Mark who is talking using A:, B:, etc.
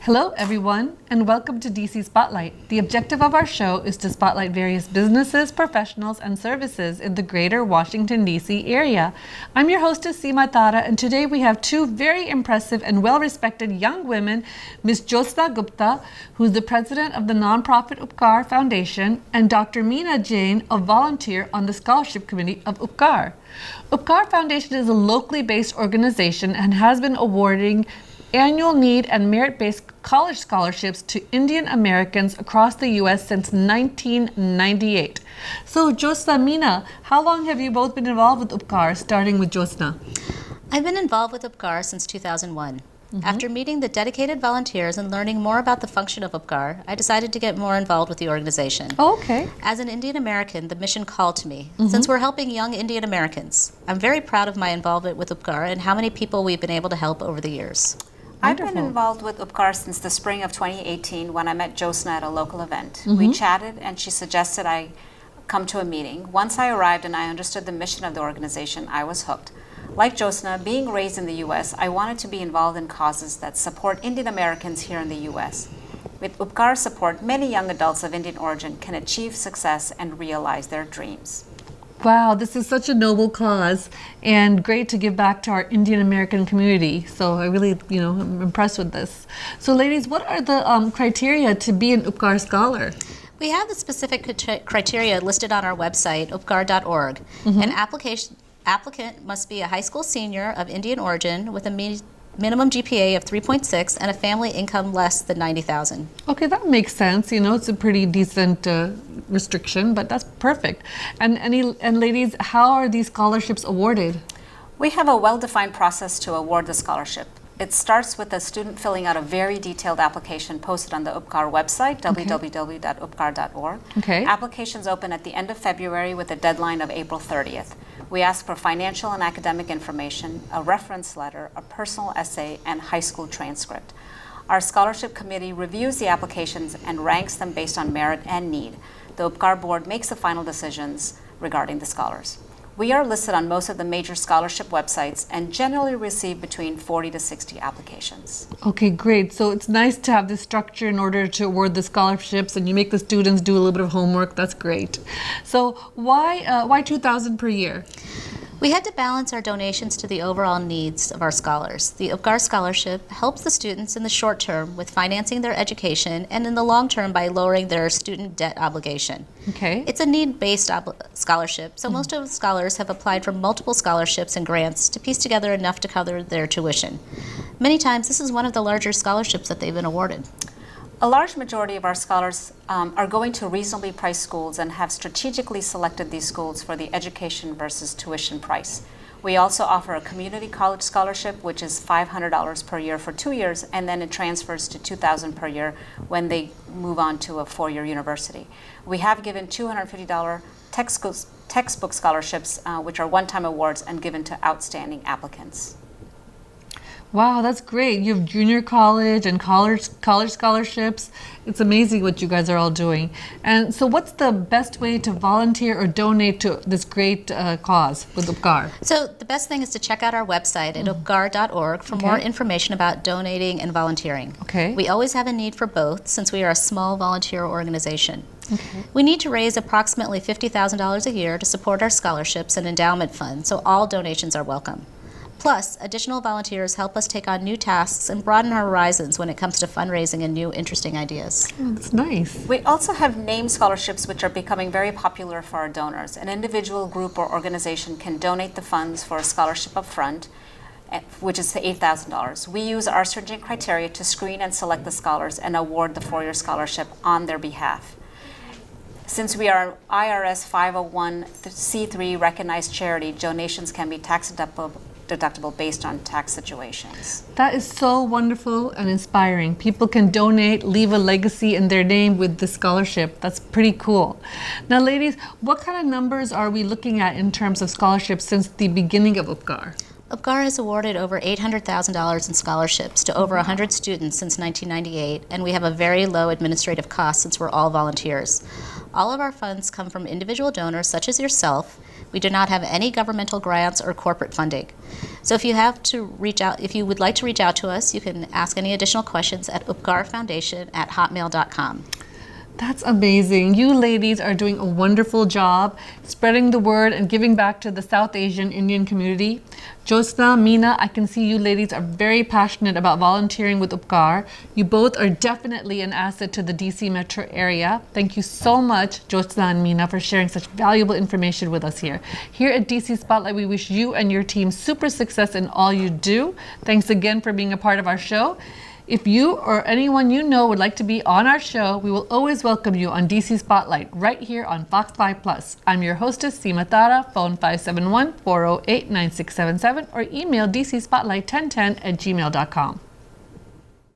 A: Hello, everyone, and welcome to DC Spotlight. The objective of our show is to spotlight various businesses, professionals, and services in the greater Washington, D.C. area. I'm your hostess, Seema Tara, and today we have two very impressive and well-respected young women, Ms. Jyotsna Gupta, who's the president of the nonprofit UpCar Foundation, and Dr. Meena Jain, a volunteer on the scholarship committee of UpCar. UpCar Foundation is a locally based organization and has been awarding annual need and merit-based college scholarships to Indian Americans across the U.S. since 1998. So, Jyotsna, Meena, how long have you both been involved with UpCar, starting with Jyotsna?
B: I've been involved with UpCar since 2001. After meeting the dedicated volunteers and learning more about the function of UpCar, I decided to get more involved with the organization.
A: Oh, okay.
B: As an Indian American, the mission called to me, since we're helping young Indian Americans. I'm very proud of my involvement with UpCar and how many people we've been able to help over the years.
C: I've been involved with UpCar since the spring of 2018 when I met Jyotsna at a local event. We chatted and she suggested I come to a meeting. Once I arrived and I understood the mission of the organization, I was hooked. Like Jyotsna, being raised in the U.S., I wanted to be involved in causes that support Indian Americans here in the U.S. With UpCar's support, many young adults of Indian origin can achieve success and realize their dreams.
A: Wow, this is such a noble cause and great to give back to our Indian American community. So I really, I'm impressed with this. So ladies, what are the criteria to be an UpCar Scholar?
B: We have the specific criteria listed on our website, upcar.org. An applicant must be a high school senior of Indian origin with a minimum GPA of 3.6 and a family income less than $90,000.
A: Okay, that makes sense. It's a pretty decent restriction, but that's perfect. And ladies, how are these scholarships awarded?
C: We have a well-defined process to award the scholarship. It starts with the student filling out a very detailed application posted on the UpCar website, www.upcar.org.
A: Okay.
C: Applications open at the end of February with a deadline of April 30th. We ask for financial and academic information, a reference letter, a personal essay, and high school transcript. Our scholarship committee reviews the applications and ranks them based on merit and need. The UpCar board makes the final decisions regarding the scholars. We are listed on most of the major scholarship websites and generally receive between 40 to 60 applications.
A: Okay, great. So it's nice to have this structure in order to award the scholarships, and you make the students do a little bit of homework. That's great. So why $2,000 per year?
B: We had to balance our donations to the overall needs of our scholars. The UpCar Scholarship helps the students in the short term with financing their education and in the long term by lowering their student debt obligation.
A: Okay.
B: It's a need-based scholarship, so most of the scholars have applied for multiple scholarships and grants to piece together enough to cover their tuition. Many times, this is one of the larger scholarships that they've been awarded.
C: A large majority of our scholars are going to reasonably priced schools and have strategically selected these schools for the education versus tuition price. We also offer a community college scholarship, which is $500 per year for 2 years, and then it transfers to $2,000 per year when they move on to a 4-year university. We have given $250 textbook scholarships, which are one-time awards and given to outstanding applicants.
A: Wow, that's great. You have junior college and college scholarships. It's amazing what you guys are all doing. And so what's the best way to volunteer or donate to this great cause with UpCar?
B: So the best thing is to check out our website at upcar.org for more information about donating and volunteering.
A: Okay.
B: We always have a need for both since we are a small volunteer organization.
A: Okay.
B: We need to raise approximately $50,000 a year to support our scholarships and endowment fund, so all donations are welcome. Plus, additional volunteers help us take on new tasks and broaden our horizons when it comes to fundraising and new interesting ideas.
A: Oh, that's nice.
C: We also have named scholarships which are becoming very popular for our donors. An individual, group, or organization can donate the funds for a scholarship up front, which is $8,000. We use our stringent criteria to screen and select the scholars and award the 4-year scholarship on their behalf. Since we are IRS 501c3 recognized charity, donations can be tax deductible based on tax situations.
A: That is so wonderful and inspiring. People can donate, leave a legacy in their name with the scholarship. That's pretty cool. Now, ladies, what kind of numbers are we looking at in terms of scholarships since the beginning of UpCar?
B: UpCar has awarded over $800,000 in scholarships to over 100 students since 1998, and we have a very low administrative cost since we're all volunteers. All of our funds come from individual donors such as yourself. We do not have any governmental grants or corporate funding. So if you would like to reach out to us, you can ask any additional questions at upcarfoundation@hotmail.com.
A: That's amazing. You ladies are doing a wonderful job spreading the word and giving back to the South Asian Indian community. Jyotsna, Meena, I can see you ladies are very passionate about volunteering with UpCar. You both are definitely an asset to the DC metro area. Thank you so much, Jyotsna and Meena, for sharing such valuable information with us here. Here at DC Spotlight, we wish you and your team super success in all you do. Thanks again for being a part of our show. If you or anyone you know would like to be on our show, we will always welcome you on DC Spotlight right here on Fox 5 Plus. I'm your hostess, Seema Tara, phone 571-408-9677 or email dcspotlight1010@gmail.com.